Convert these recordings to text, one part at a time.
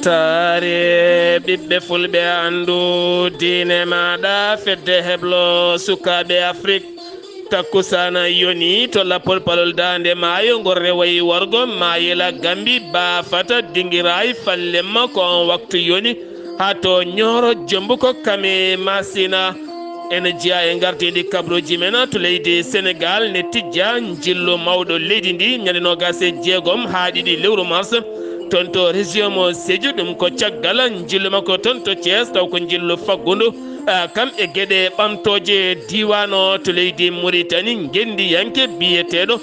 ɓamtare ɓiɓɓe fulɓe andu diine maɗa fedde heblo sukaɓe afrique takkusana yoni to lappol palol dande maayo ngol rewayi wargo mayela gambi bafata dinguirayi fallemma ko on waktu yoni ha to ñoro jombu ko kame masina ene jeeya e gartidi kabruji men to leydi sénégal ne tijja jillu mawɗo leydi ndi ñande nogas e jeegom ha ɗiɗi lewru mars toon to région mo Sédhiou ɗum ko caggal jillu makko toon to Thiès taw ko jillu faggudu kam e gueɗe ɓamtoje diwan to leydi Mauritanie gendi yanke biyeteɗo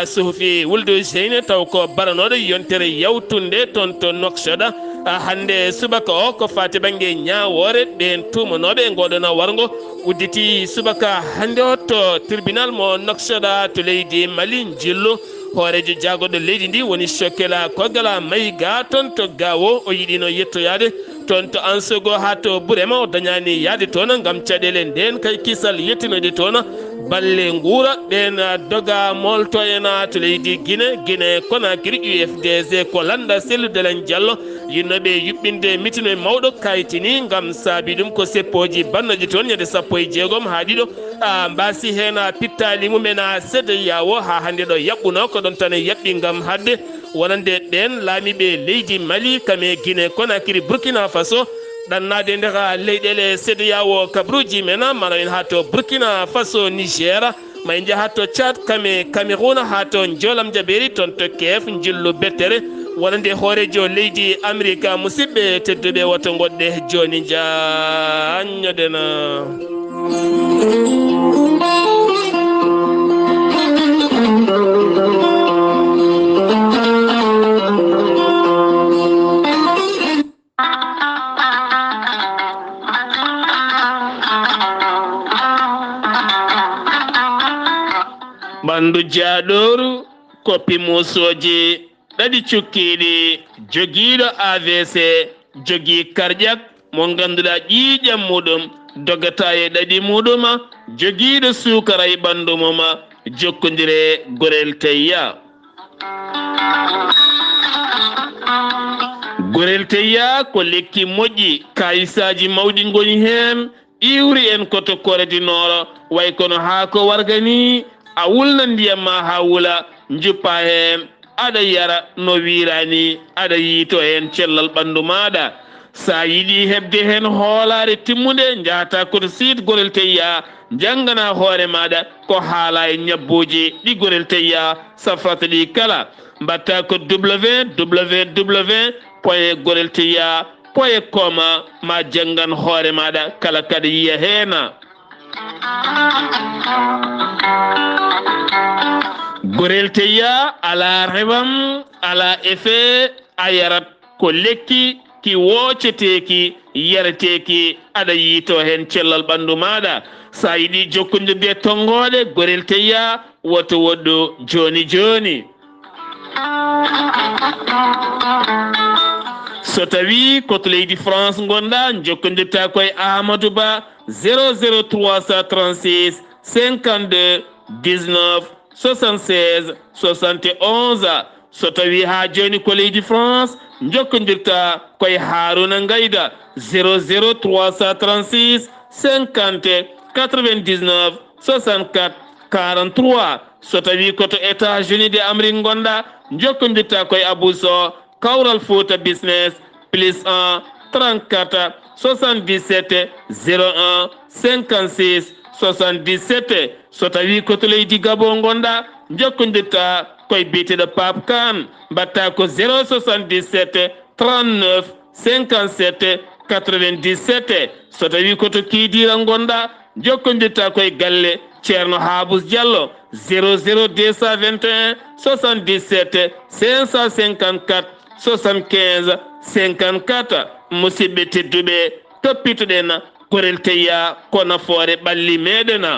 Sohfi Wuldu Seyne taw ko baranoɗo yontere yawtunde toon to Nouakchott hande subaka o ko fati banggue ñawore ɓen tumanoɓe ngoɗona wargo udditi subaka hande o to tribunal mo Nouakchott to leydi Mali jillu hoorejo jagoɗo leydi ndi woni Chokkela Kogala Mayiga toon to gawo o yiɗino yettoyade toon to Ansogo ha to Burema o dañani yaade toon gam caɗele nden kay kisal yettinoɗe toon balle nguura ɓen doga molto ena to leydi Guinée Conakry UFDG ko landa sellu Delen Diallo yinnoɓe yuɓɓinde mitino mawɗo kayitini gam saabi ɗum ko seppoji bannoji toon ñande 16 ha ɗiɗo mbasi hen pittali mumen seeɗa yawo ha hande ɗo yaɓɓuno ko ɗon tan yaɓɓi gam hadde wonande ɓen laamiɓe leydi Mali kame Guinée Conakry Burkina Faso ɗannade nder leyɗele seeɗa yawo kabruji men mana en ha to Burkina Faso Niger ma en jaaha to Tchad kame Cameroun ha to Jolam Jaberi toon to Kef jillu bettere wonande hoorejo leydi Amérique musidɓe tedduɓe woto goɗɗe joni jaññodena ɓandu jaaɗoru koppi musoji ɗaɗi cukkiɗi jogiiɗo AVC jogii cardiaque mo ganduɗa ƴiiƴam muɗum dogata e ɗaɗi muɗuma jogiiɗo sukara e ɓandu muma jokkodire gorel teyya gorel teyya ko lekki moƴƴi kayisaji mawɗi goni hen iwri en koto koredinoro way kono ha ko wargani a wulna ndiyam ma ha wula juppa hen aɗa yara no wirani aɗa yiito hen cellal ɓandu maɗa sa yiɗi hebde hen hoolare timmude jahata koto site gorel teyya janggana hoore maɗa ko haala e ñabbuji ɗi gorel teyya safrata ɗi kala mbatta ko www.gorelteyya.com ma janggan hoore maɗa kala kada yiya hena gorel teyya ala rewam ala effet a yarat ko lekki ki wocceteki yareteki aɗa yiito hen cellal ɓandu maɗa sa yiɗi jokkodirde tongoɗe gorel teyya woto woɗɗo joni joni so tawi koto leydi France gonɗa jokkodirta koye Amadou Ba 00336 52 19 76 71 so tawi ha joni ko leydi France jokkodirta koye Haruna Ngayda 00336 50 99 64 43 so tawi koto États-Unis de Amérique gonɗa jokkodirta koye Abou Sow Kawral Fouta Business +1 34 77 01 56 77 so tawi koto leydi Gabon gonɗa jokkodirta koye biyeteɗo Pape Kane mbatta ko 077 39 57 97 so tawi koto Kidira gonɗa jokkodirta koye galle Ceerno Habous Diallo 00221 77 554 75 54 musidɓe tedduɓe toppitoɗen gorel teyya ko nafoore ɓalli meɗena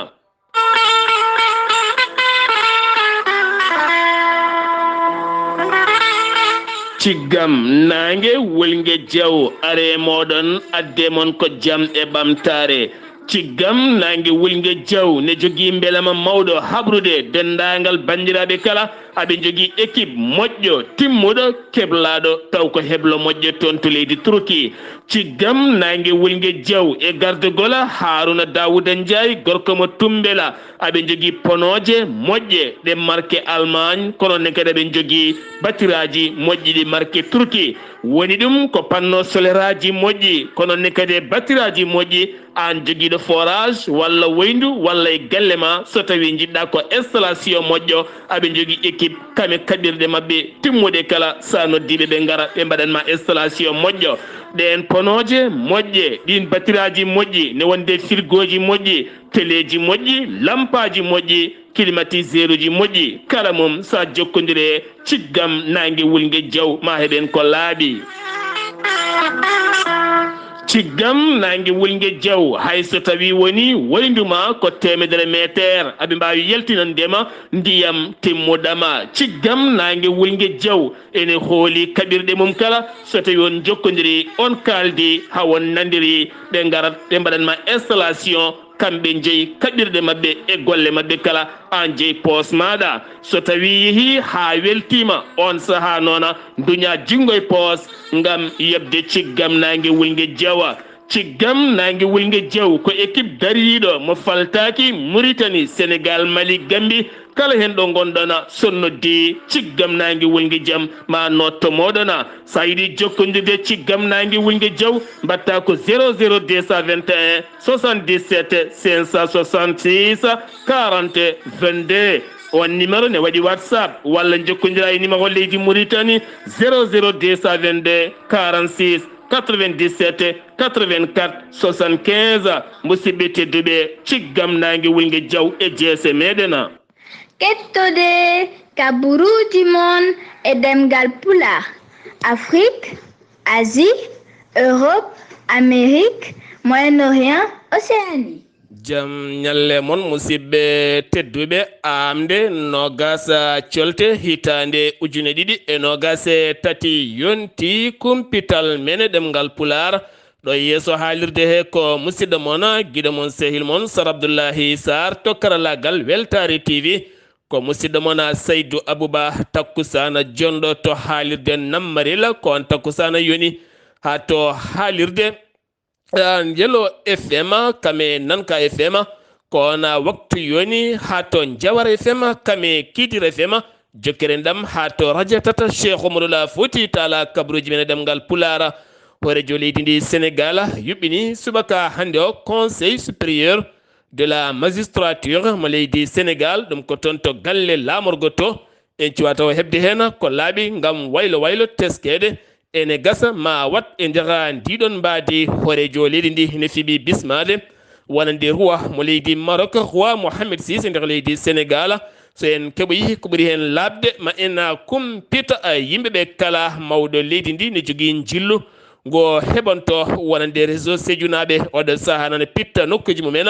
ciggam nangue wolgue jaw are moɗon adde mon ko jam e ɓamtare ciggam nangue wulgue diaw ne jogui mbelama mawɗo habrude dendagal bandiraɓe kala aɓe jogui équipe moƴƴo timmuɗo keblaɗo taw ko heblo moƴƴo toon to leydi Turki ciggam nangue wulgue diaw e gardugol Haruna Dawouda Ndiaye gorko mo tumbela aɓe jogui ponoje moƴƴe ɗe marque Allemagne kono ne kadi aɓe jogui batiraji moƴƴi ɗi marque Turki woni ɗum ko panneau solaire moƴƴi kono ne kadi batiraji moƴƴi an joguiɗo forage walla woyndu walla e galle ma so tawi jiɗɗa ko installation moƴƴo aɓe jogui équipe kame kaɓirɗe mabɓe timmuɗe kala sa noddiɓe ɓe gara ɓe mbaɗanma installation moƴƴo ɗen ponoje moƴƴe ɗin batiraji moƴƴi ne wonde frigoji moƴƴi téléji moƴƴi lampaji moƴƴi climatiseur uji moƴƴi kala mum sa jokkodire ciggam nangue wulgue diaw ma heɓen ko laaɓi ciggam nangue wulgue diaw hayso tawi woni woynduma ko 100 métre aɓe mbawi yaltinandema ndiyam timmuɗama ciggam nangue wulgue diaw ene hooli kaɓirɗe mum kala so tawi on jokkodiri on kaldi ha won nandiri ɓe garat ɓe mbaɗanma installation kamɓe jeeyi kaɓirɗe mabɓe e golle mabɓe kala an jeeyi poos maɗa so tawi yeehi ha weltima on saaha noona duña jinggo e poos ngam yebde ciggam nangue wulgue diawa ciggam nangue wulgue diaw ko équipe dariɗo mo faltaki Mauritanie Sénégal Mali Gambie kala hen ɗo gonɗona sonnoddi ciggam nangue wulgue diam ma notto moɗona sa yiiɗi jokkodirde ciggam nangue wulgue diaw mbatta ko 00221 77 566 40 22 on numéro ne waɗi WhatsApp walla jokkodira e numéro leydi Mauritanie 00222 46 97 84 75 musidɓe tedduɓe ciggam nangue wulgue diaw e jeese meɗena kettude kaburuji mon e ɗemngal pulaar Afrique, Asie, Europe, Amérique, Moyen-Orient, Océanie. Jam nyalle mon musidɓe tedduɓe aaɓnde nogas colte hitande ujune ɗiɗi e nogas tati yonti Kunpital mene ɗemngal pulaar ɗo yeeso haalirde he ko musidɗo mon guiɗo mon sehil mon Sar Abdullaahi Saar to karallagal Weltare TV ko musidɗo mon Saydou Abouba takkusana jonɗo to haalirde nammaril ko on takkusana yoni ha to haalirde Yelo FM kame Nanka FM kona waktu yoni hato Jawar FM kame Kidira FM jokere ndam hato radio tata Cheikh Oumar Fouti Tala kabruji men ɗemngal pulara hore joleydi ndi Sénégal yuɓɓini subaka hande o conseil supérieur de la magistrature mo leydi Sénégal ɗum ko toon to galle lamorgo to en cuwa taw hebde hen ko laaɓi ngam waylo teskede ene gasa ma wat e nder ndiɗon mbadi horejo leydi ndi ne fiɓi bismade wonande roi mo leydi Maroc roi Mohammed VI nder leydi Sénégal so en keɓoyi ko ɓuuri hen labde ma en kumpita yimɓeɓe kala mawɗo leydi ndi ne jogui jillu go heɓanto wonande réseau séjunaɓe oɗo saaha nana pitta nokkuji mumen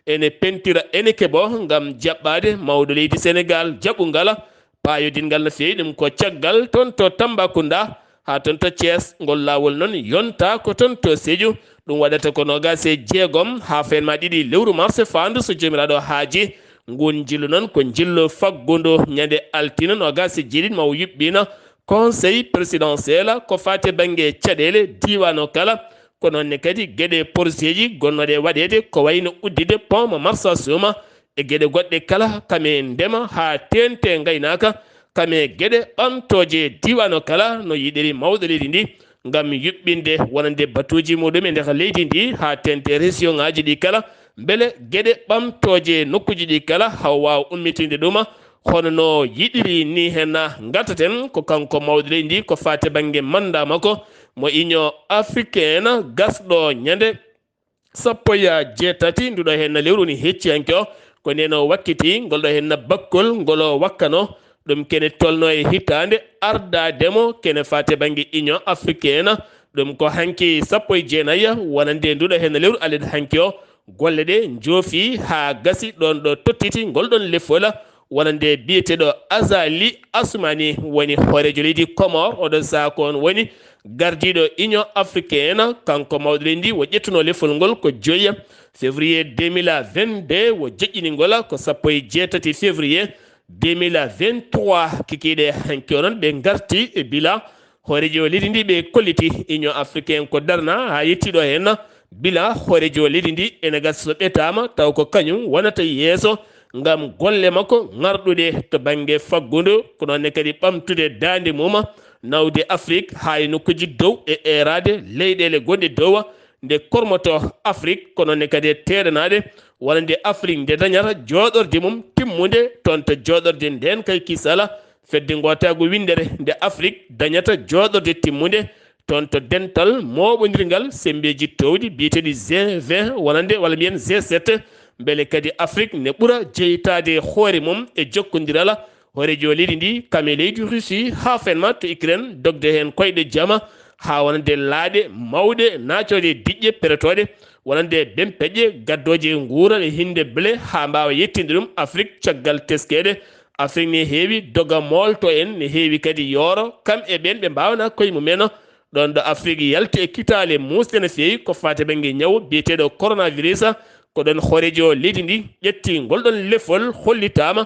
ene pentira ene keeɓo ngam jaɓɓade mawɗo leydi Sénégal jaɓɓugal payodingal no fewi ɗum ko caggal toon to Tambacounda ha toon to Thiès ngol lawol noon yonta ko toon to Sédhiou ɗum waɗata ko nogas e jeegom ha fenma ɗiɗi lewru mars fandu so jomiraɗo haaji ngun jillu noon ko jillu faggudu ñande altine nogas e jeeɗiɗi mawo yuɓɓina conseil présidentiel ko fate banggue caɗele diwan o kala ko noonne kadi gueɗe projet ji gonnoɗe waɗede ko wayno uddide pont mo marsa suma e gueɗe goɗɗe kala kame ndema ha tente gaynaka kame gueɗe ɓamtoje diwan kala no yiɗiri mawɗo leydi ndi ngam yuɓɓinde wonande batuji muɗum e nder leydi ndi ha tente région ngaji ɗi kala beele gueɗe ɓamtoje nokkuji ɗi kala haw wawa ummitinde ɗuma hono no yiɗiri ni hen gattaten ko kanko mawɗo leydi ndi ko fate banggue manda makko mo union africaine gasɗo ñande 17 nduɗo hen lewru ni hecciyanke o ko neno wakkiti ngolɗo hen bakkol ngolo wakkano ɗum kene tolno e hitande ardademo kene fate banggue union africaine ɗum ko hanki 19 wonande nduɗo hen lewru alede hanki o golle ɗe joofi ha gasi ɗon ɗo tottiti ngolɗon lefola wonande biyeteɗo Azali Asmani woni horejo leydi Comore oɗo saha ko on woni gardiɗo union africaine kanko mawɗo lendi wo ƴettuno lefol ngol ko 5 février 2022 wo joƴƴiningol ko 17 février 2023 kikiɗe hanki onon ɓe garti e bilan horeji o leydi ndi ɓe kolliti union africaine ko darna ha yettiɗo hen bilan horeji o leydi ndi ene gasa so ɓetama taw ko kañum wonata yeeso ngam golle makko ngarɗuɗe to banggue faggudu ko nonne kadi ɓamtude dande mum nawde afrique ha e nokkuji dow e erade leyɗele gonɗe dow nde kormoto afrique ko nonne kadi teɗanaɗe wona nde afrique nde dañata joɗorde mum timmude toon to joɗorde nden kay kisala fedde gotago windere nde afrique dañata joɗorde timmude toon to dental moɓodirgal sembeji towɗi biyeteɗi G20 wonande walla mbiyen G7 beele kadi afrique ne ɓuura jeytade hoore mum e jokkodiral horeji o leydi ndi kame leydi russie ha fenma to ukraine dogde hen koyɗe jama ha wonande laaɗe mawɗe nacoje diƴƴe peretoɗe wonande bempeƴƴe gaddoje guura e hinde beele ha mbawa yettinde ɗum afrique caggal teskede afrique ne heewi doga molto en ne heewi kadi yooro kam e ɓen ɓe mbawna koye mumen ɗon ɗo afrique yalti e kitale musde no feewi ko fate banggue ñaw biyeteɗo coronavirus ko ɗon horeji o leydi ndi ƴetti ngolɗon lefol hollitama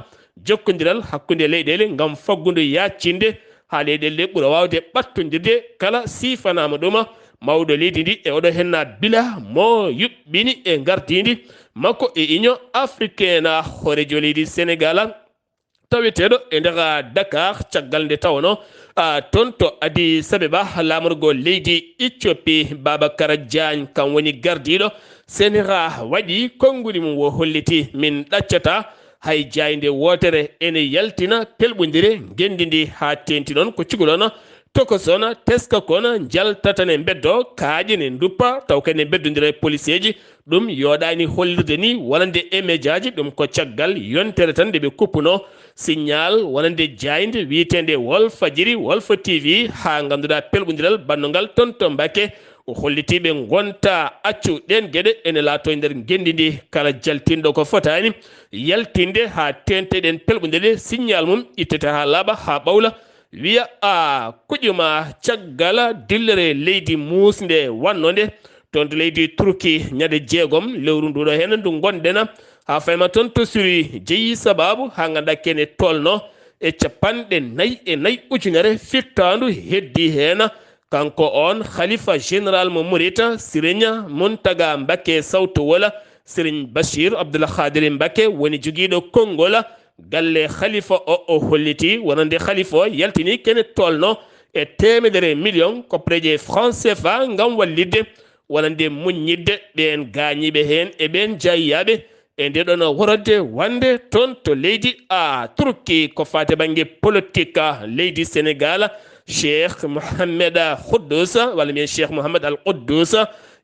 jokkodiral hakkude leyɗele ngam faggudu yaccinde ha leyɗele ɗe ɓuura wawde ɓattodirde kala sifanama ɗum mawɗo leydi ndi e oɗo henna bila mo yuɓɓini e gardidi makko e union africaine horeji o leydi sénégal taweteɗo e nder dakar caggal nde tawno toon to adi sabeba lamorgo leydi éthiopie babacara diagne kam woni gardiɗo sénéra waɗi konnguli mum wo holliti min ɗaccata hay jayde wotere ene yaltina pelɓodire gendi ndi ha tenti noon ko cukalon tokoson teska kon jaltatane beddo kaaƴe ne duppa taw kadi ne beddodira e police ji ɗum yoɗani hollirde ni wonande e médiaji ɗum ko caggal yontere tan nde ɓe kuppuno signal wonande jayde wiitende Walfadjri Walf TV ha ganduɗa pelɓodiral bannogal toon to Mbacké o hollitiɓe gonta accu ɗen gueɗe ene laato e nder gendi ndi kala jaltinɗo ko fotani yaltinde ha tenteɗen pelɓodire signal mum ittete ha laaɓa ha ɓawla wiya kuƴuma caggal dillere leydi musde wannode toon to leydi Turki ñande 6 lewru nduɗo hen ndu gonɗen ha fayma toon to suri jeeyi sababu ha ganduɗa kene tolno e 44 ujunere firtandu heddi hen kanko on khalifa général mo Mouride Serigne Mountaga Mbacké sawtawol Serigne Bachir Abdoulaahi Mbacké woni joguiɗo konngol galle khalifa o holliti wonande khalifa o yaltini kene tolno e 100 million koppreje franc CFA ngam wallidde wonande muññidde ɓen gañiɓe hen e ɓen jayyaɓe e ndeɗon worode wande toon to leydi Turki ko fate banggue politique leydi Sénégal Cheikh Mohamed Quddus walla mbiyen Cheikh Mohamed Al Quddus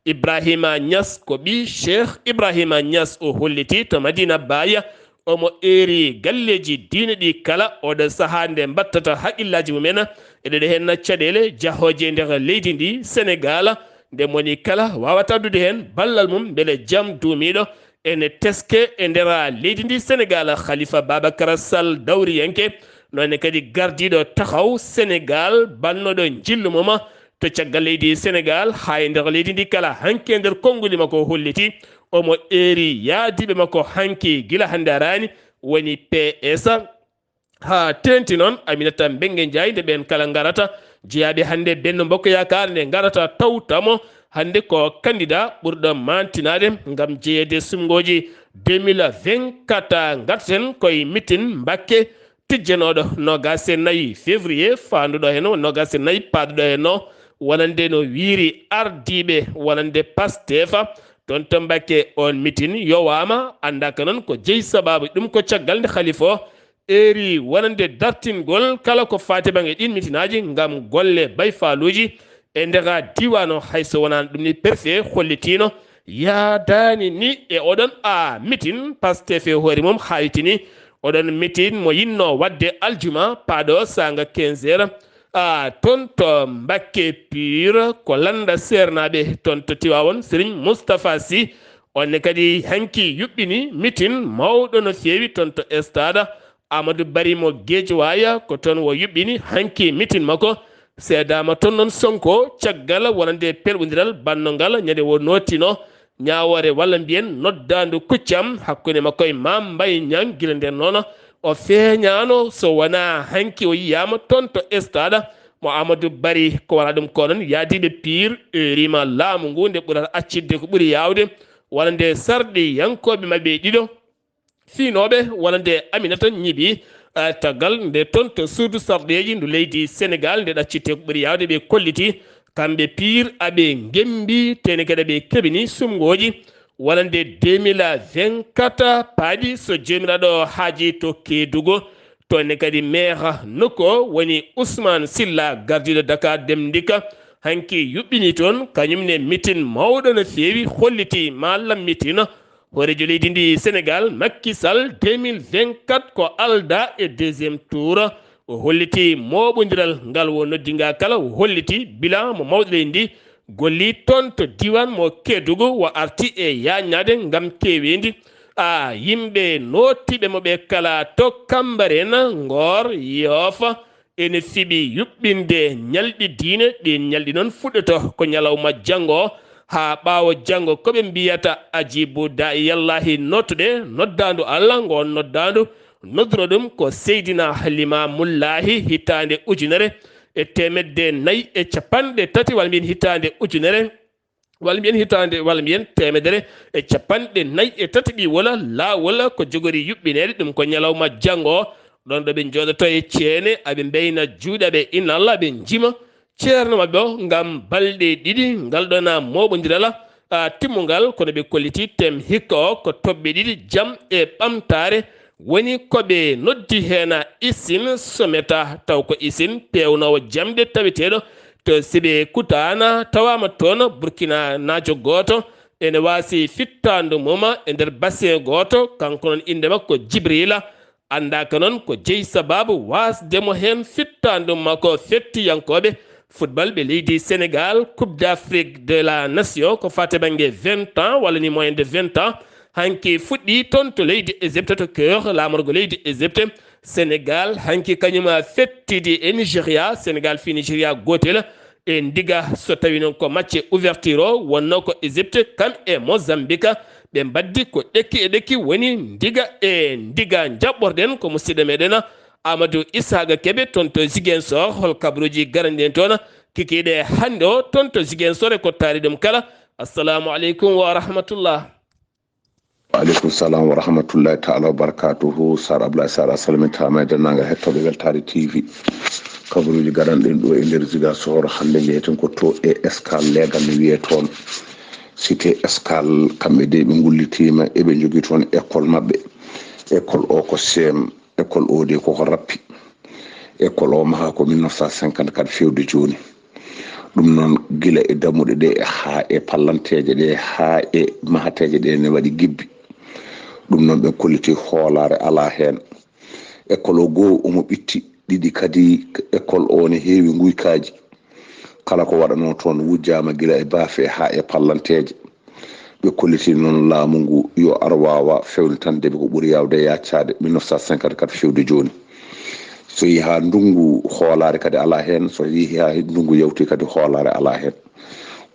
Ibrahima Niass ko ɓi Cheikh Ibrahima Niass o holliti to Madina Baya omo eri galleji diine ɗi kala oɗo saaha nde mbattata haqqillaji mumen eɗeɗe hen caɗele jahoje nder leydi ndi Sénégal nde moni kala wawata addude hen ballal mum beele jaam duumiɗo ene teske e nder leydi ndi Sénégal Khalifa Babacar Sall dawriyanke nonne kadi gardiɗo taxaw Sénégal bannoɗo jillu mum to caggal leydi Sénégal ha e nder leydi ndi kala hanke nder konnguli makko holliti omo eri yaadiɓe makko hanki gila hande arani woni PS ha tenti noon Aminata Mbengue Ndiaye nde ɓen kala garata jeeyaɓe hande Benno Bokk Yakar nde garata tawtamo hande ko candidat ɓurɗo mantinade ngam jeeyede sumgoji 2024 garten koye mitin Mbacké tijjanoɗo 24 février fanduɗo hen 24 paduɗo hen wonande no wiiri ardiɓe wonande Pastef toon to Mbacké on mitin yowama andaka noon ko jeeyi sababu ɗum ko caggal nde khalifa o eri wonande dartingol kala ko fate banggue ɗin mitinaji ngam golle bayfaluji e nder diwan hayso wonani ɗum ni préfet hollitino yaadani ni e oɗon mitin Pastef e hoore mum haytini oɗon mitin mo yinno wadde aljuma paɗo sanga 15 heures toon to Mbacké pur ko landa sernaɓe toon to Tiwawon Serigne Moustapha Sy onne kadi hanki yuɓɓini mitin mawɗo no fewi toon to stade Amadou Bari mo Guédiawaye ko toon wo yuɓɓini hanki mitin makko seedama ton noon Sonko caggal wonande pelɓodiral bannongal ñande wo notino ñawore walla mbiyen noddandu kuccam hakkude makko e Mame Mbaye Niang gila nden noon o feeñano so wona hanki o yiyama toon to stade mo Amadou Bari ko wala ɗum ko noon yaadiɓe pire rima laamu ngu nde ɓurata accidde ko ɓuuri yawde walla nde sarɗi yankoɓe mabɓe ɗiɗo fiinoɓe walla nde Aminata ñiiɓi taggal nde toon to suudu sarɗeji ndu leydi Sénégal nde ɗaccitte ko ɓuuri yawde ɓe kolliti kamɓe pire aɓe gembi tene kadi ɓe keɓini sumgoji walla nde 2024 paaɗi so jomiraɗo haaji to Kédougou toonne kadi maire nokku o woni Ousmane Silla gardiɗo Dakar Dem Dikka hanki yuɓɓini toon kañumne mitin mawɗo no feewi holliti ma lammitina horejo leydi ndi Sénégal Macky Sall 2024 ko alda e deuxiéme tour o holliti moɓodiral ngal wo noddinga kala o holliti bilan mo mawɗo leydi ndi golli toon to diwan mo Kédougou wo arti e yañade ngam kewendi yimɓe notiɓe moɓe kala to Cambérène Ngor Yoff ene fiɓi yuɓɓinde ñalɗi diine ɗi ñalɗi noon fuɗɗoto ko ñalawma janggo ha ɓawo janggo koɓe mbiyata Adjibou Yallahi nottuɗe noddandu Allah ngo noddandu nodduno ɗum ko Seydina Limamullahi hitande ujunere e temedde nayyi e capanɗe tati walla mbiyen hitande ujunere walla mbiyen hitande walla mbiyen temedere e capanɗe nayyi e tati ɗi wola lawol ko jogori yuɓɓinede ɗum ko ñalawma janggo ɗon ɗo ɓe jooɗoto e ceene aɓe mbeyna juuɗe aɓe inna Allah ɓe jima ceerno mabɓe o ngam balɗe ɗiɗi ngal ɗona moɓodirala timmugal kono ɓe kolliti tem hikka o ko toɓɓe ɗiɗi jaam e ɓamtare woni koɓe noddi hen ISIN someta taw ko ISIN pewnowo jamde taweteɗo to siɓe kutana tawama toon Burkina najo goto ene wasi fittandu muma e nder bassin goto kanko noon inde makko Djibrila andaka noon ko jeeyi sababu wasdemo hen fittandu makko fettiyankoɓe football ɓe leydi Sénégal Coupe d'Afrique de la Nation ko fate banggue 20 ans walla ni moyen de 20 ans hanki fuɗɗi toon to leydi Égypte to cœur lamorgo leydi Égypte Sénégal hanki kañuma fettidi e Nigéria Sénégal fi Nigéria gotel e ndiga so tawi noon ko match ouverture o wonno ko Égypte kam e Mozambique ɓe mbaddi ko ɗekki e ɗekki woni ndiga jaɓɓorɗen ko musidɗo meɗen Amadou Issaga Kebe toon to Ziguinchor hol kabaruji garanɗen toon kikiɗe hande o toon to Ziguinchor e ko taari ɗum kala assalamu aleykum wa rahmatullah. Aleykum salam wa rahmatullahi ta'ala wa barakatuhu. Sar Abdullaahi Saar a salmitama e dennagal hettoɓe Weltare TV kabaruji garanɗen ɗo e nder Ziguinchor hande jeyeten ko to e escale legal ne wiye toon cité escale kamɓe de ɓe gullitima eɓe jogui toon école mabɓe école o ko CM école o de koko rappi école o maha ko 1954 fewde joni ɗum noon gila e dammuɗe ɗe ha e pallanteje ɗe ha e mahateje ɗe ne waɗi gibbi ɗum noon ɓe kolliti hoolare ala hen école o goo omo ɓitti ɗiɗi kadi école o ne heewi guykaji kala ko waɗano toon wujjama gila e baafe ha e pallanteje ɓe kolliti noon laamu ngu yo ar wawa fewnitande ɓe ko ɓuuri yawde yaccade 1954 fewde joni so yeehi ha ndungu hoolare kadi ala hen so yeehi ha ndungu yawti kadi hoolare ala hen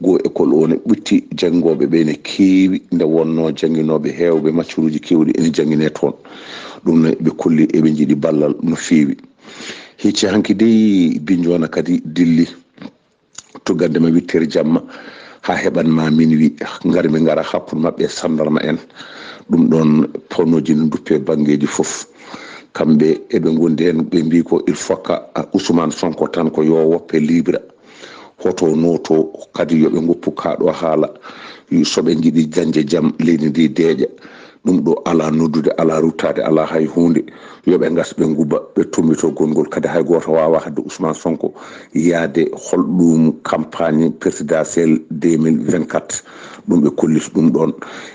go école o ne ɓitti janggoɓe ɓe ne keewi nde wonno jangguinoɓe hewɓe maccuruji kewɗi ene jangguine toon ɗum ne ɓe kolli eɓe jiiɗi ballal no feewi hicci hanki dey Bignona kadi dilli tuggande ma 8h jamma ha heɓanma minuit garmi gara hakkude mabɓe sandarma en ɗum ɗon pawnoji ne duppe banggueji foof kamɓe eɓe gondi hen ɓe mbi ko il faut que Ousmane Sonko tan ko yo woppe libre hoto noto kadi yoɓe goppu kaɗo haala soɓe jiiɗi dañde jaam leydi ndi deeƴa ɗum ɗo ala noddude ala ruttade ala hay hunde yoɓe gas ɓe gubba ɓe tombito gongol kadi hay goto wawa hadde Ousmane Sonko yaade holɗum campagne présidentielle 2024 ɗum ɓe kolliti ɗum ɗon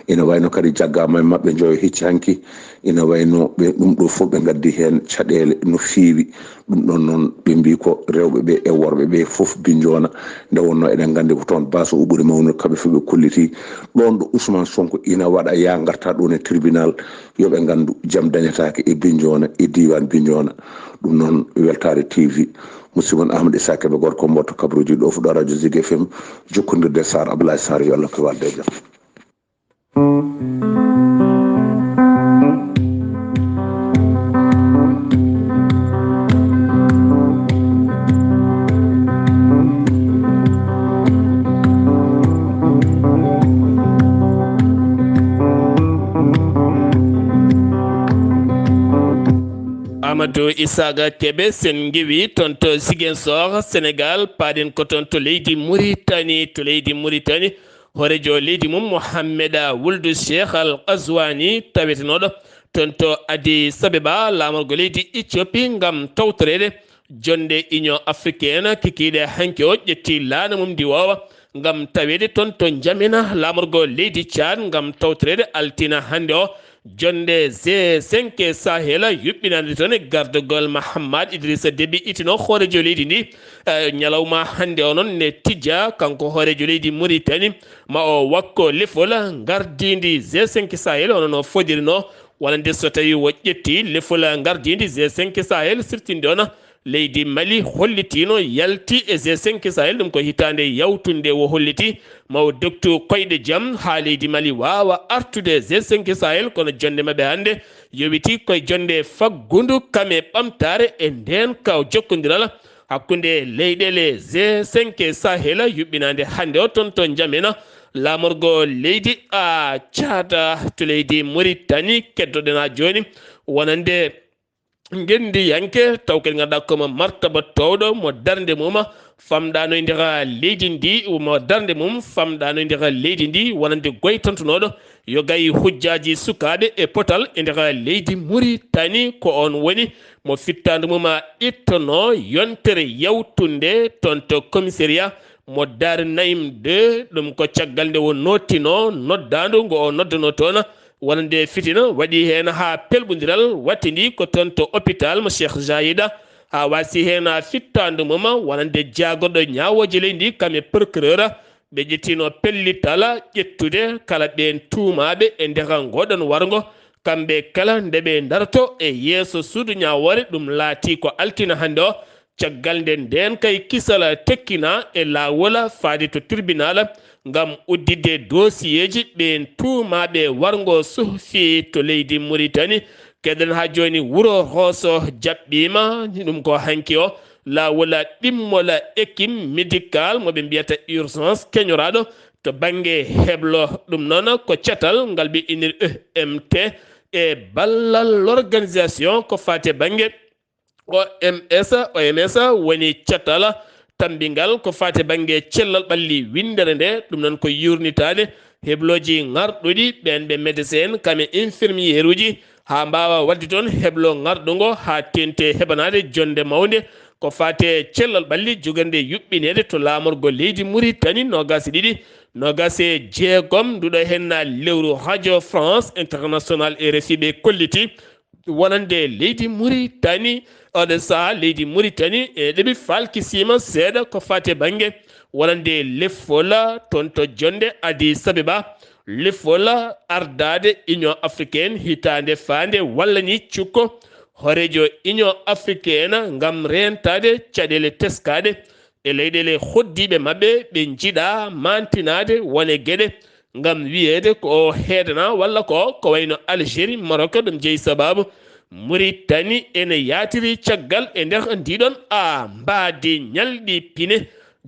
ina wayno kadi jaggama e mabɓe joyo hecci hanki ina wayno ɓe ɗum ɗo fof ɓe gaddi hen caɗele no feewi ɗum ɗon noon ɓe mbi ko rewɓe ɓe e worɓe ɓe foof Bignona nde wonno eɗen gandi ko toon baso o ɓuuri mawnude kamɓe fof ɓe kolliti ɗon ɗo Ousmane Sonko ina waɗa ya garta ɗon e tribunal yoɓe gandu jaam dañetake e Bignona e diwan Bignona ɗum noon Weltare TV musidɗon Ahmad Issa Kebe gorko mboto kabruji ɗo fuɗo radio Zik FM jokkodirde Saar Abdoulahi Saar yo Allah ko walde jam. Amadou Issaga Kebe sen giwi tonto Ziguinchor Sénégal paɗen ko toon to leydi Mauritanie horejo leydi mum Mohammeda Wuldu Cheikh Al Qazwani tawetenoɗo tonto Addis Abeba lamorgo leydi Éthiopie ngam tawtorede jonde Union africaine kikiɗe hanki o ƴetti laana mum ndi wawa ngam tawede toon to jamina lamorgo leydi Tchad ngam tawtorede altina hande o jonde G5 Sahel yuɓɓinande toon e gardogol Mahamad Idrissa Déby itino hoorejo leydi ndi ñalawma hande o noon ne tijja kanko hoorejo leydi Mauritanie ma o wakko lefol gardidi G5 Sahel onon o fodirino wonande so tawi o ƴetti lefol gardidi G5 Sahel sirtinde on leydi Mali hollitino yalti e G5 Sahel ɗum ko hitande yawtunde o holliti maw doktu koyɗe jaam ha leydi Mali wawa artude G5 Sahel kono jonde mabɓe hande yowiti koye jonde faggudu kame ɓamtare e nden kaw jokkodiral hakkude leyɗele G5 Sahel yuɓɓinande hande o toon to jamena lamorgo leydi a Tchad to leydi Mauritanie keddoɗen ha joni wonande gendi yanke taw ken ganduɗa komo martaba towɗo mo darde mum famɗano e nder leydi ndi mo darde mum famɗano e nder leydi ndi wonande goytantunoɗo yo gayi hujjaji sukaɓe e potal e nder leydi Mauritanie ko on woni mo fittande mum ittono yontere yawtunde toon to commissariat mo Dar Naim 2 ɗum ko caggal nde o nottino noddandu ngo o noddano toon wonande fitina waɗi hen ha pelɓodiral wattidi ko toon to hôpital mo Cheikh Zayida ha wasi hen fittandu mum wonande jagorɗo ñawoji leydi ndi kame procureur ɓe ƴettino pellital ƴettude kala ɓen tuumaɓe e nder ngoɗon wargo kamɓe kala ndeɓe darto e yeeso suudu ñawore ɗum laati ko altina hande o caggal nden kay kisal tekkina e lawol faade to tribunal ngam uddide dossier ji ɓen tuumaɓe wargo suhfi to leydi Mauritanie keɗen ha joni wuro Hoso jaɓɓima ɗum ko hanki o lawol ɗimmol équipe médical moɓe mbiyata urgence keñoraɗo to banggue heblo ɗum noon ko cetal ngal ɓe inir EMT e ballal l'organisation ko fate banggue OMS woni cetal tambingal ko fate banggue cellal ɓalli windere nde ɗum noon ko yurnitade hebloji garɗuɗi ɓen ɓe médecin kame infirmiére uji ha mbawa wadde toon heblo garɗugo ha tente heɓanade jonde mawde ko fate cellal ɓalli jogande yuɓɓinede to lamorgo leydi Mauritanie nogasi ɗiɗi nogase jeegom nduɗo henna lewru radio France international RFI ɓe kolliti wonande leydi Mauritanie oɗo saaha leydi Mauritanie e ɗeɓi falkisima seeɗa ko fate banggue wonande leffola toon to jonde Addis Abeba leffola ardade Union africaine hitande fande wallani cukko horejo Union africaine ngam rentade caɗele teskade e leyɗele hoddiɓe mabɓe ɓe jiiɗa mantinade wone gueɗe ngam wiyede ko heedana walla ko wayno Algérie Maroc ɗum jeeyi sababu Mauritanie ene yatiri caggal e nder ndiɗon mbadi ñalɗi pine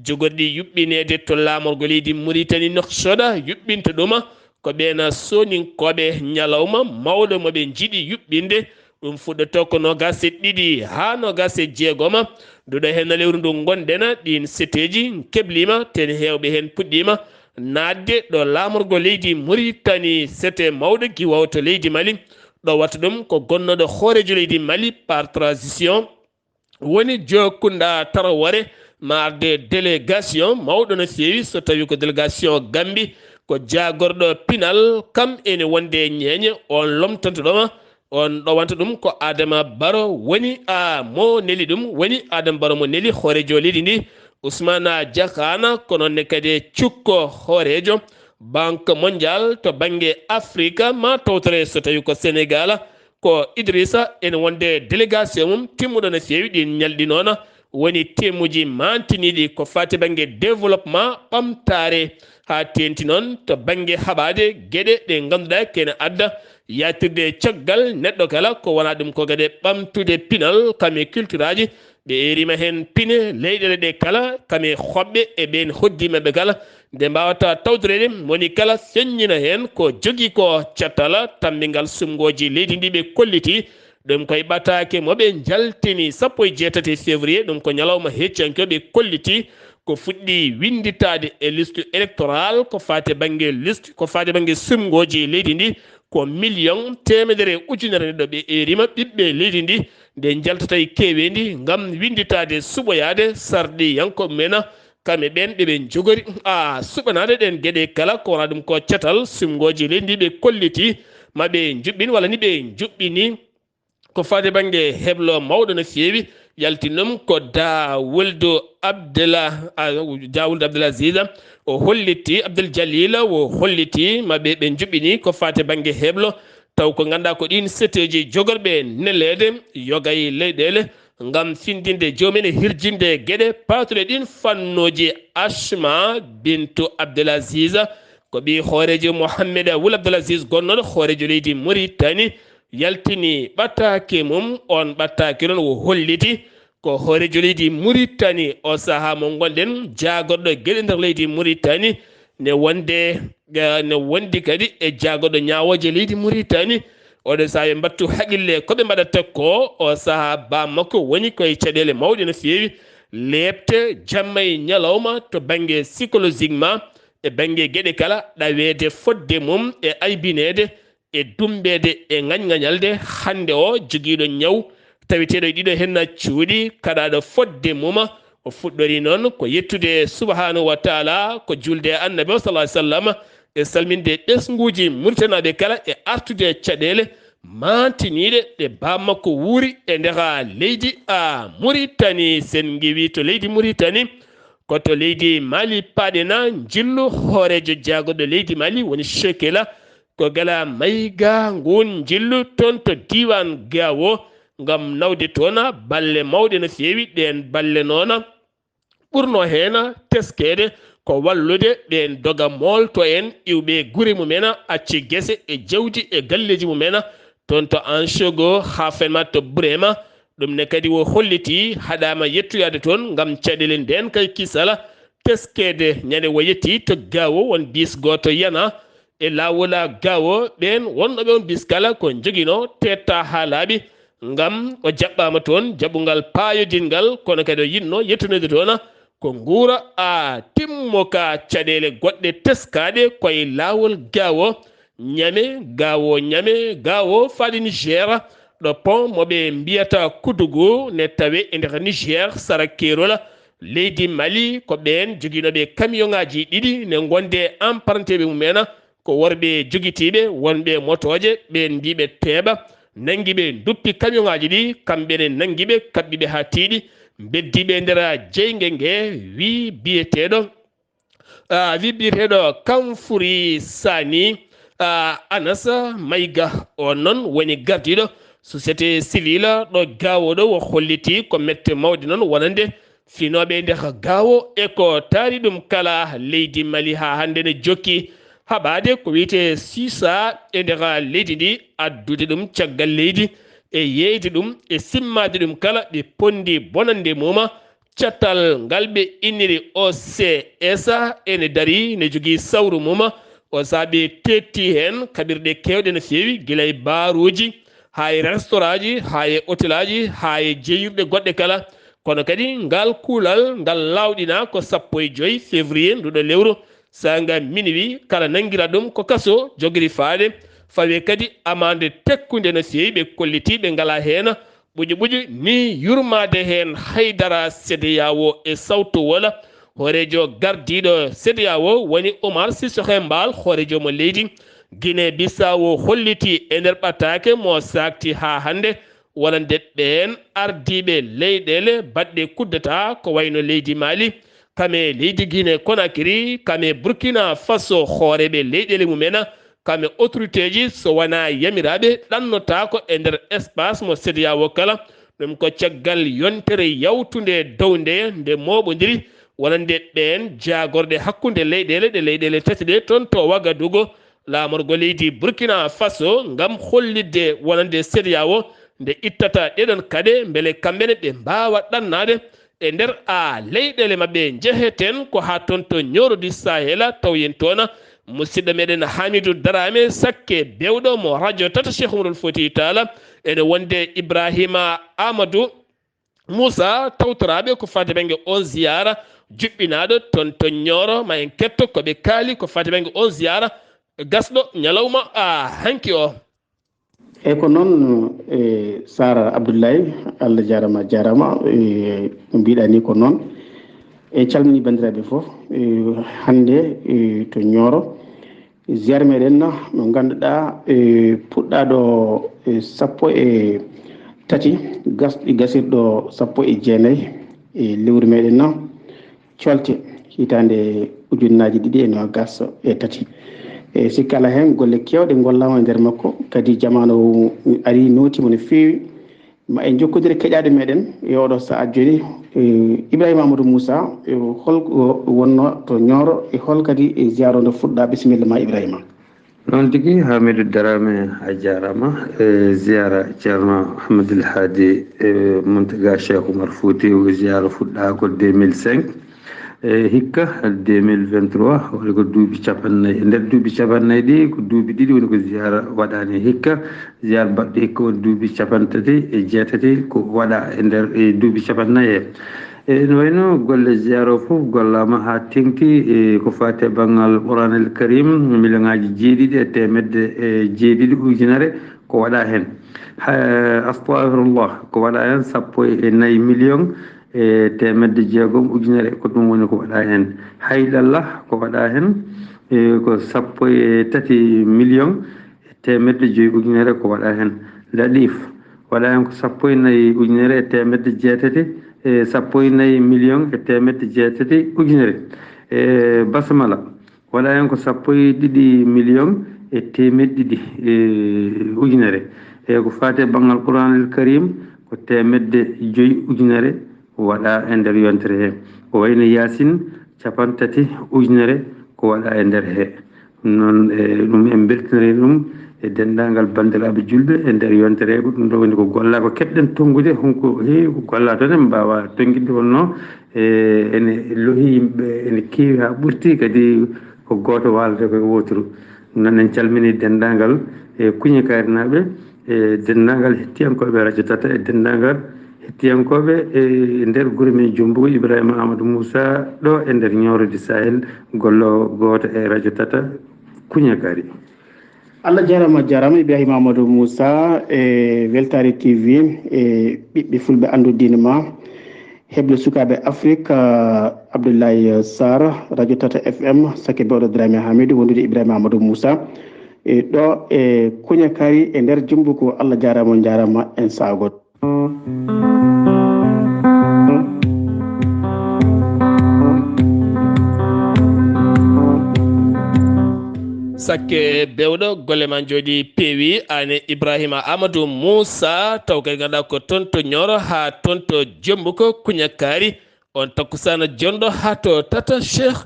jogorɗi yuɓɓinede to lamorgo leydi Mauritanie noksoɗa yuɓɓinta ɗuma ko ɓena soninkoɓe ñalawma mawɗo moɓe jiiɗi yuɓɓinde ɗum fuɗɗoto ko nogase ɗiɗi ha nogase jeegoma duɗo hen lewru ndu gonɗen ɗin seteji keblima ten hewɓe hen puɗɗima nadde ɗo lamorgo leydi Mauritanie sete mawɗo giwaw to leydi Mali ɗo watta ɗum ko gonnoɗo hoorejo leydi Mali par transition woni Jokunda Tarawore ma arde délégation mawɗo no fewi so tawi ko délégation Gambie ko jagorɗo pinal kam ene wonde ñeeñe on lomtantoɗoma on ɗowanta ɗum ko Adama Barrow woni mo neli ɗum woni Adama Barrow mo neli hoorejo leydi ndi Ousmane Diakhana ko nonne kadi cukko hoorejo banque mondial to banggue Afrique ma tawtore so tawi ko Sénégal ko Idrissa ene wonde délégation mum timmuɗo no fewi ɗin ñalɗi noon woni temuji mantiniɗi ko fati banggue développement ɓamtare ha tenti noon to banggue haɓade gueɗe ɗe ganduɗa kene adda yatirde caggal neɗɗo kala ko wona ɗum ko kadi ɓamtude pinal kame culture aji ɓe erima hen pine leyɗele ɗe kala kame hoɓɓe e ɓen hoddimaɓe kala nde mbawata tawtorede moni kala feññina hen ko jogui ko cattala tambingal sumgoji leydi ndi ɓe kolliti ɗum koye ɓatake moɓe jaltini 17 février ɗum ko ñalawma heccanke ɓe kolliti ko fuɗɗi winditade e liste électoral ko fate banggue liste ko fate banggue sumgoji leydi ndi ko million temedere ujunere neɗɗo ɓe erima ɓiɓɓe leydi ndi nde jaltata e kewendi gam winditade suɓoyade sarɗi yankoɓe mena kamɓe ɓen ɓeɓe jogori suɓanade ɗen gueɗe kala ko wona ɗum ko catal sumgoji leydi ndi ɓe kolliti maɓe juɓɓin walla ni ɓe juɓɓini ko fate banggue heblo mawɗo no fewi yaltinnom ko Dawoldo Abdullahi Saar o holliti Abdoul Jalila o holliti maɓe ɓe juɓɓini ko fate banggue heblo taw ko ganduɗa ko ɗin seteji jogorɓe nelede yogay leyɗele gam findinde jomumen e hirjinde gueɗe patuɗe ɗin fannoji Asma bintu Abdoulahi Saar ko ɓi hoorejo Mouhammed Wul Abdoulahi gonnoɗo hoorejo leydi Mauritanie yaltini ɓattake mum on ɓattake noon o holliti ko hoorejo leydi Mauritanie o saaha mo gonɗen jagorɗo gueɗe nder leydi Mauritanie ne wondi kadi e jagorɗo ñawoje leydi Mauritanie oɗo saaha ɓe mbattu haqille koɓe mbaɗata ko o saaha bammakko woni koye caɗele mawɗe no fewi lebte jamma e ñalawma to banggue psychologiquement e banggue gueɗe kala ɗawede fodde mum e aybinede e dumbede e gañgañalde hande o joguiɗo ñaw tawiteɗo e ɗiɗo henna cuuɗi kaɗaɗo fodde muma o fuɗɗori noon ko yettude subhanahu wa taala ko julde annabi o sallah sallam e salminde ɓesguji murtanaɓe kala e artude caɗele mantiniɗe ɗe bammakko wuuri e ndeha leydi Mauritanie sen gewi to leydi Mauritanie koto leydi Mali paɗena jillu hoorejo jagoɗo leydi Mali woni Chekela ko gala mayga ngun jillu toon to diwan Gawo gam nawde toona balle mawɗe no fewi ɗen balle noona ɓurno hen teskede ko wallude ɓen doga molto en iwɓe guure mumena acci guese e jawdi e galleji mumena toon to Anchogo ha fenma to Brema ɗum ne kadi o holliti haɗama yettoyade toon gam caɗele nden kay kisala teskede ñande o yetti to Gawo won bis goto yana e lawola Gawo ɓen wonɗoɓe on bis kala ko joguino tetta ha laaɓi ngam o jaɓɓama toon jaɓugal payodingal kono kadi o yinno yettunude toon ko guura timmoka caɗele goɗɗe teskaɗe koye lawol Gawo faade Niger ɗo pont moɓe mbiyata Koudougou ne tawe e nder Niger sara kerola leydi Mali ko ɓen joguinoɓe camion ngaji ɗiɗi ne gonde empruntéɓe mumena ko worɓe joguitiɓe wonɓe motoje ɓen mbiɓe teeɓa nanguiɓe duppi camion ngaji ɗi kamɓene nanguiɓe kabɓiɓe ha tiiɗi beddiɓe nder jeygue ngue wi biyeteɗo Kamfuri Sani Anas Mayga on noon woni gardiɗo société civile ɗo Gawo ɗo o holliti ko mette mawde noon wonande finoɓe nder Gawo e ko taari ɗum kala leydi Mali ha hande ne jokki haɓade ko wiyete sisa e nder leydi ndi addude ɗum caggal leydi e yeyde ɗum e simmade ɗum kala ɓe pondi bonande muma cattal ngal ɓe inniri OCS ene dari ne jogui sawru muma o saaɓe tetti hen kaɓirɗe kewɗe no fewi guilay baruji ha e restaurant ji ha e hôtel aji ha e jeeyirɗe goɗɗe kala kono kadi ngal kuulal ngal lawɗina ko 15 février nduɗo lewru sanga minuit kala nanguira ɗum ko kaso jogori faade fawe kadi amande tekkude no fewi ɓe kolliti ɓe ngala hen ɓuuƴi ni yurmade hen haydara CEDEAO e sawtawol hoorejo gardiɗo CEDEAO woni Oumar Sissoko Mbal hoorejo mo leydi Guinée Bissau holliti e nder ɓattake mo sakti ha hande wonande ɓen ardiɓe leyɗele baɗɗe kuddata ko wayno leydi Mali kame leydi Guinée Conakry kame Burkina Faso hooreɓe leyɗele mumena kame autorité ji so wona yamiraɓe ɗannota ko e nder espace mo CEDEAO kala ɗum ko caggal yontere yawtude dowde nde moɓodiri wonande ɓen jagorde hakkude leyɗele tati ɗe toon to Wagadugu laamorgo leydi Burkina Faso ngam hollidde wonande CEDEAO nde ittata ɗeɗon kade beele kamɓene ɓe mbawa ɗannade e nder leyɗele mabɓe jeheten ko ha toon to ñorodi Sahel taw yen toon musidɗo meɗen Hamidou Darame sakke bewɗo mo radio tata Cheikh Oumar Foutiyou Tall ene wonde Ibrahima Amadou Moussa tawtoraɓe ko fati banggue on ziyara juɓɓinaɗo toon to Nioro ma en ketto koɓe kaali ko fati banggue on ziyara gasɗo ñalawma hanki o. e ko noon Sar Abdullahi Allah jarama no mbiɗa ni ko noon calmini bandiraɓe foof hande to Nioro ziyara meɗen no ganduɗa puɗɗaɗo sappo e tati gasirɗo sappo e jeenayyi lewru meɗen colte hitande ujunnaji ɗiɗi e nogas e tati sikki ala hen golle kewɗe gollama e nder makko kadi jamanu ari notima no fewi ma en jokkodire keƴade meɗen e oɗo saaha joni Ibrahima Amadou Moussa hol wonno to Nioro e hol kadi e ziyara nde fuɗɗa bisimilla ma Ibrahima. noon tigui Hamidou Darame a jarama ziyara ceerno Ahmadoul Hadi Mountaga Cheikh Oumar Foutiyou ziyara fuɗɗa ko 2005 hikka 2023 woni ko duuɓi capannayyi nder duuɓi capannayyi ɗi ko duuɓi ɗiɗi woni ko ziyara waɗani hikka ziyara baɗɗo hikka woni duuɓi capantati e jeetati ko waɗa e nder duuɓi capannayyi no wayno golle ziyara o foof gollama ha tengti ko fate banggal Qouranel Karim million ngaji jeeɗiɗi e temedde jeeɗiɗi ujunere ko waɗa hen astahfirullah ko waɗa hen sappo e nayyi million e temedde jeegom ujunere ko ɗum woni ko waɗa hen haydallah ko waɗa hen ko sappo e tati million e temedde joyyi ujunere ko waɗa hen laɗif waɗa hen ko sappo e nayyi ujunere e temedde jeetati e sappo e nayyi million e temedde jeetati ujunere e basmala waɗa hen ko sappo e ɗiɗi million e temedde ɗiɗi ujunere e ko fate banggal Qouranel Karim ko temedde joyyi ujunere waɗa e nder yontere he ko wayno Yasine capantati ujunere ko waɗa e nder he noon ɗum en beltinori ɗum e dendagal bandiraɓe julɓe e nder yontere he ɗum ɗo woni ko golla ko keɓɗen tongude honko heewi ko golla toon en mbawa tonguide wonno ene lohi yimɓe ene keewi ha ɓurti kadi ko goto walde koye woturu noon en calmini dendagal e kuñikarinaɓe e dendagal hettiyankoɓe radio tata e dendagal hettiyankoɓe e nder guure men Jumbogo Ibrahima Amadou Moussa ɗo e nder ñawrode Sahel gollo goto e radio tata kuñakari. Allah jarama Ibrahima Amadou Moussa e Weltare TV e ɓiɓɓe fulɓe andudine ma heble sukaɓe Afrique Abdullaahi Saar radio tata FM sakke bawɗo Drame Hamidou wondude Ibrahima Amadou Moussa e ɗo e kuñakari e nder Jumbogo Allah jarama en sagot. sakke bewɗo golle ma jooɗi peewi ane Ibrahima Amadou Moussa taw kadi ganduɗa ko toon to Nioro ha toon to Jumbogo kuñakari on takkusana jonɗo ha to tata Cheikh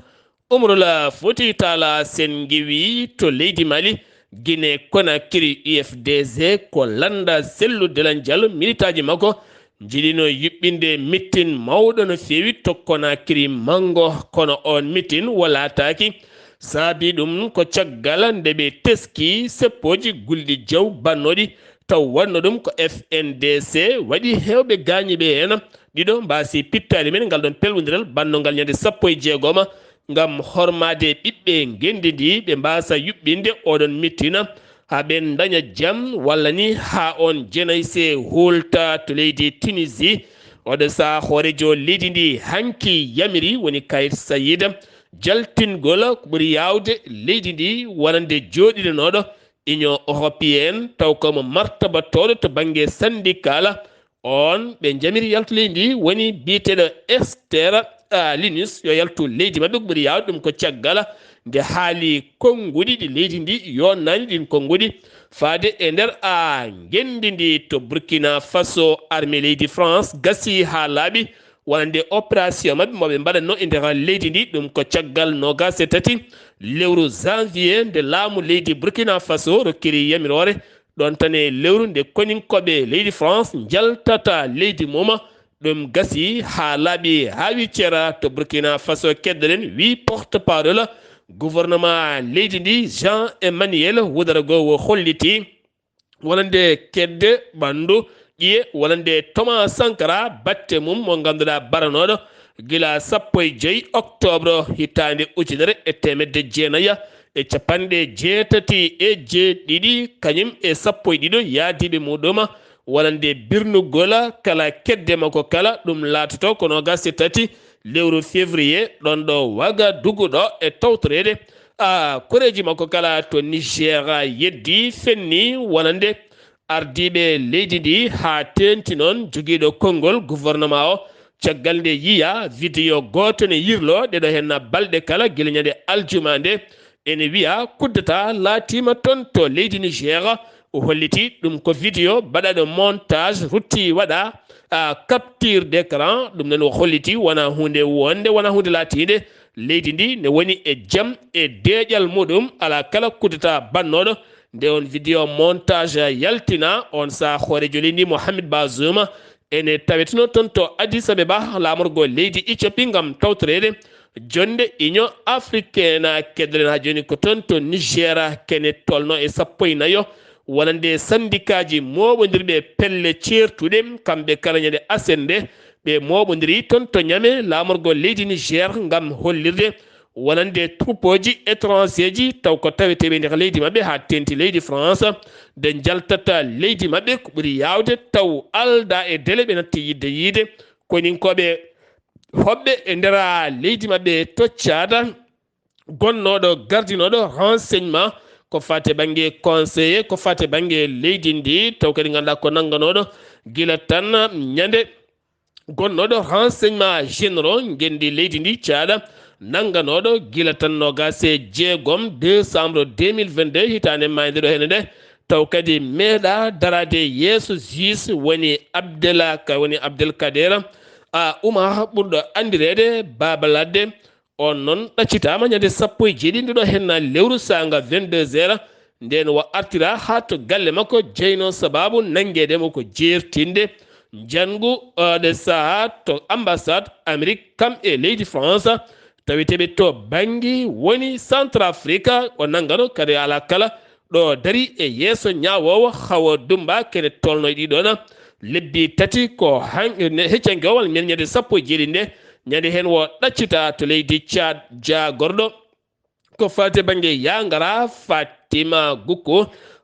Oumar Foutiyou Tall sen giwi to leydi Mali Guinée Conakry UFDG ko landa selludelal dial militaji makko jiɗino yuɓɓinde meeting mawɗo no fewi to Conakry mango kono on meeting wala taki saabi ɗum ko caggal nde ɓe teski seppoji gulɗi jaw bannoɗi taw wanno ɗum ko FNDC waɗi hewɓe gañiɓe hen ɗiɗo mbasi pittali men ngal ɗon pelwodiral bannongal ñande 16 ngam hormade ɓiɓɓe gendidi ɓe mbasa yuɓɓinde oɗon mittina ha ɓen daña jaam walla ni ha on jenayse hulta to leydi Tunisie oɗo sa hoorejo leydi ndi hanki yamiri woni Kayit Sayida jaltingol ko ɓuuri yawde leydi ndi wonande joɗirinoɗo Union européenne taw komo martabatoɗo to banggue syndical on ɓe jamiri yaltu leydi ndi woni biyeteɗo Esther Linus yo yaltu leydi mabɓe ko ɓuuri yawde ɗum ko caggal nde haali konngudi ɗi leydi ndi yonnani ɗin konngudi faade e nder a gendi ndi to Burkina Faso armée leydi France gasi ha laaɓi wonande opération mabɓe moɓe mbaɗatno e nder leydi ndi ɗum ko caggal 23 lewru janvier nde laamu leydi Burkina Faso rokkiri yamirore ɗon tan e lewru nde koninkoɓe leydi France jaltata leydi muma ɗum gasi ha laaɓi ha wiccera to Burkina Faso keddoɗen wi porte parole gouvernement leydi ndi Jean Emmanuel Ouedraogo holliti wonande kedde ɓandu ƴiye wonande Thomas Sankara batte mum mo ganduɗa baranoɗo gila 15 octobre hitande 1987 kañum e 12 yaadiɓe muɗuma wonande birnugola kala kedde makko kala ɗum laatoto ko 23 lewru février ɗon ɗo Wagadugu ɗo e tawtorede koreji makko kala to Niger yeddi fenni wonande ardiɓe leydi ndi ha tenti noon joguiɗo konngol gouvernement o caggal nde yiya vidéo goto ne yirlo ɗeɗo henna balɗe kala guila ñande aljuma nde ene wiya kuddata laatima toon to leydi Niger o holliti ɗum ko vidéo baɗaɗo montage rutti waɗa capture d'écran ɗum nen o holliti wona hunde wonde wona hunde laatiɗe leydi ndi ne woni e jaam e deƴal muɗum ala kala kuddata bannoɗo nde on vidéo montage yaltina on sa hoorejo leydi Mohamed Bazoum ene tawetino toon to Addis Abeba lamorgo leydi Éthiopie gam tawtorede jonde union africaine keddoɗen ha joni ko toon to Niger kene tolno e 14 wonande syndicat ji moɓodirɓe pelle certuɗe kamɓe kala ñande asende ɓe moɓodiri toon to ñame lamorgo leydi Niger gam hollirde wonande troupeauji étranger ji taw ko taweteɓe nder leydi mabɓe ha tenti leydi France de jaltata leydi mabɓe ko ɓuuri yawde taw alda e délai ɓe natti yidde yiide koninkoɓe hoɓɓe e nder leydi mabɓe toccata gonnoɗo gardinoɗo renseignement ko fate banggue conseiller ko fate banggue leydi ndi taw kadi ganduɗa ko nangganoɗo guila tan ñande gonnoɗo renseignement généraux gendi leydi ndi caɗa nangganoɗo guila tan 26 décembre 2022 hitande maydeɗo hene nde taw kadi meeɗa darade yeeso juge woni Abdelkader Oumar ɓurɗo andirede Baba Ladde on noon ɗaccitama ñande 17 ndiɗo henna lewru sanga 22 nden wa artira ha to galle makko jeyno sababu nanguedemo ko jertinde jangu de saha to ambassade Amérique kam e leydi France taweteɓe to bangui woni Centrafrique o nanggano kadi ala kala ɗo dari e yeeso ñawowo Hawa Dumba kene tolno ɗiɗona lebbi tati ko heccanke o walla mbiyen ñande 17 nde ñande hen wo ɗaccita to leydi Tchad jagorɗo ko fate banggue yangara Fatima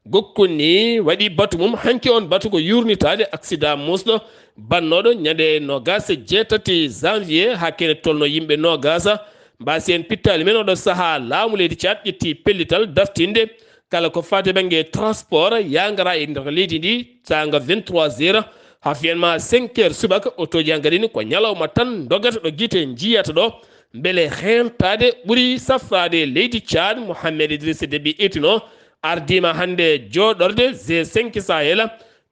Gukku ni waɗi batu mum hanki on batu ko yurnitade accident musɗo bannoɗo ñande 27 janvier ha kene tolno yimɓe 20 mbasi en pittali men oɗo saaha laamu leydi Tchad ƴetti pellital daftinde kala ko fate banggue transport yangara e nder leydi ndi sanga 23 heures ha fiyanma 5 heures subaka otoji hangadini ko ñalawma tan dogata ɗo guite jiyata ɗo beele hentade ɓuuri safrade leydi Tchad Mohamed Idrissa Déby Itno ardima hande joɗorde G5 Sahel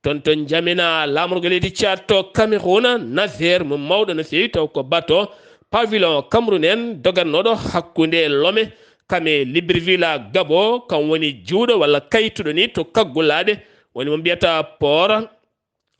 ton ton jamina lamorgo leydi Tchad to Cameroun navire mo mawɗo no fewi taw ko bateau pavillon Cameroun en dogannoɗo hakkude Lomé kame Libreville Gabo kam woni juuɗo walla kayituɗo ni to kaggulade woni mo mbiyata port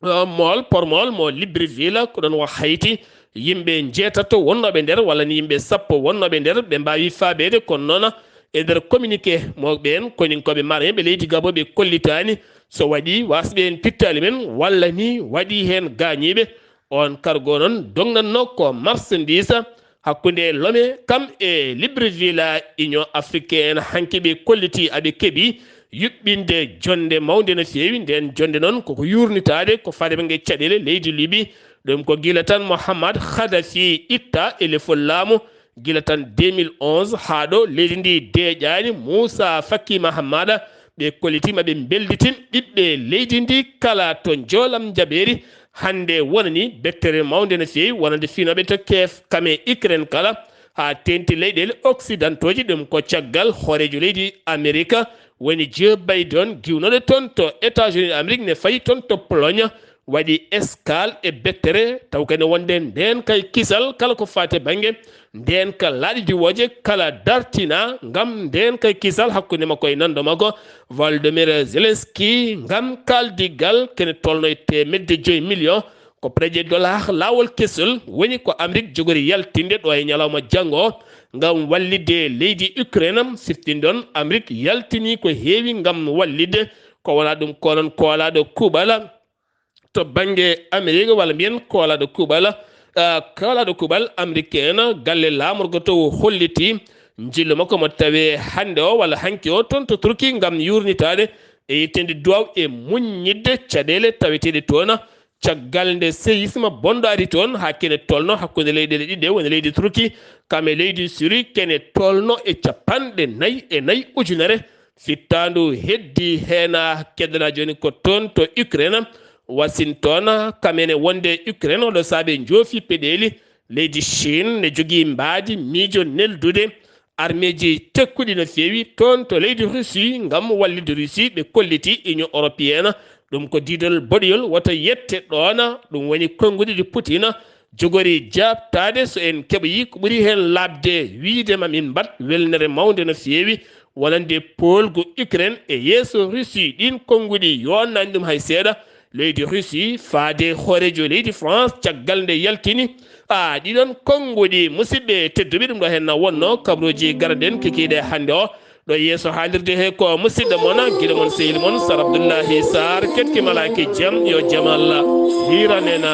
mol mo Libreville ko ɗon wa Hayti yimɓe jeetato wonnoɓe nder walla ni yimɓe 10 wonnoɓe nder ɓe mbawi faabede kono noon e nder communiqué mo ɓen koninkoɓe marin ɓe leydi Gabo ɓe kollitani so waɗi wasɓe en pittali men walla ni waɗi hen gañiɓe on cargo noon dognanno ko marchandise hakkude Lomé kam e Libreville Union africaine hanki ɓe kolliti aɓe keeɓi yuɓɓinde jonde mawde no fewi nden jonde noon koko yurnitade ko fade ɓe caɗele leydi Libi ɗum ko gila tan Mouhammad Khadafi itta e lefol laamu gila tan 2011 ha ɗo leydi ndi deƴani Moussa Faki Mahamada ɓe kollitima ɓe belditin ɓiɓɓe leydi ndi kala to joolam jaɓeri hande wonani bettere mawde no fewi wonande finoɓe to kef kame Ukraine kala ha tenti leyɗele occidentoji ɗum ko caggal hoorejo leydi America woni Joe Biden giwnoɗo toon to États-Unis d'Amérique ne fayi toon to Pologne waɗi escale e bettere taw kene wonde nden kay kisal kala ko fate banggue nden ka laaɗi diwoje kala dartina ngam nden kay kisal hakkude makko e nando makko Volodymyr Zelensky ngam kaldigal kene tolno e temedde 5 millions ko preje dollar lawol kesol woni ko Amérique jogori yaltinde ɗo e ñalawma janggo ngam wallide leydi Ukraine siftindon Amérique yaltini ko heewi ngam wallide ko wona ɗum konon koolaɗo kuuɓala to banggue Amérique walla mbiyen koolaɗo kuuɓal américaine galle lamorgo to holliti jillo makko mo tawi hande o walla hanki o toon to Turquie ngam yurnitade e yittinde duwaw e muññidde caɗele taweteɗe toon caggal nde séisme bonɗo ari toon ha kene tolno hakkude leyɗele ɗiɗɗe woni leydi Turquie kame leydi Syrie kene tolno e 44 ujunere fittandu heddi hena keddana joni ko toon to Ukraine Washington kamene wonde Ukraine oɗo saabe joofi peɗeli leydi Chine ne jogui mbaadi miijo neldude armeji tekkuɗi no feewi toon to leydi Russie ngam wallide Russie ɓe kolliti Union européenne ɗum ko didol boɗoyol woto yette ɗona ɗum woni konguɗi ɗi Poutine jogori jabtade so en keɓoyi ko ɓuuri hen labde wiidema min mbat welnere mawde no feewi wonande polgu Ukraine e yeeso Russie ɗin konguɗi yonnani ɗum hay seeɗa leydi Russie faade hoorejo leydi France caggal nde yaltini ɗiɗon konguɗi musidɓe tedduɓe ɗum ɗo hen wonno kabruji garaɗen kekiɗe hande o ɗo yeeso haalirde he ko musidɗo moon guiɗo moon sehil moon Sar Abdullaahi Saar ketki malaki jaam yo jaam Allah hiranena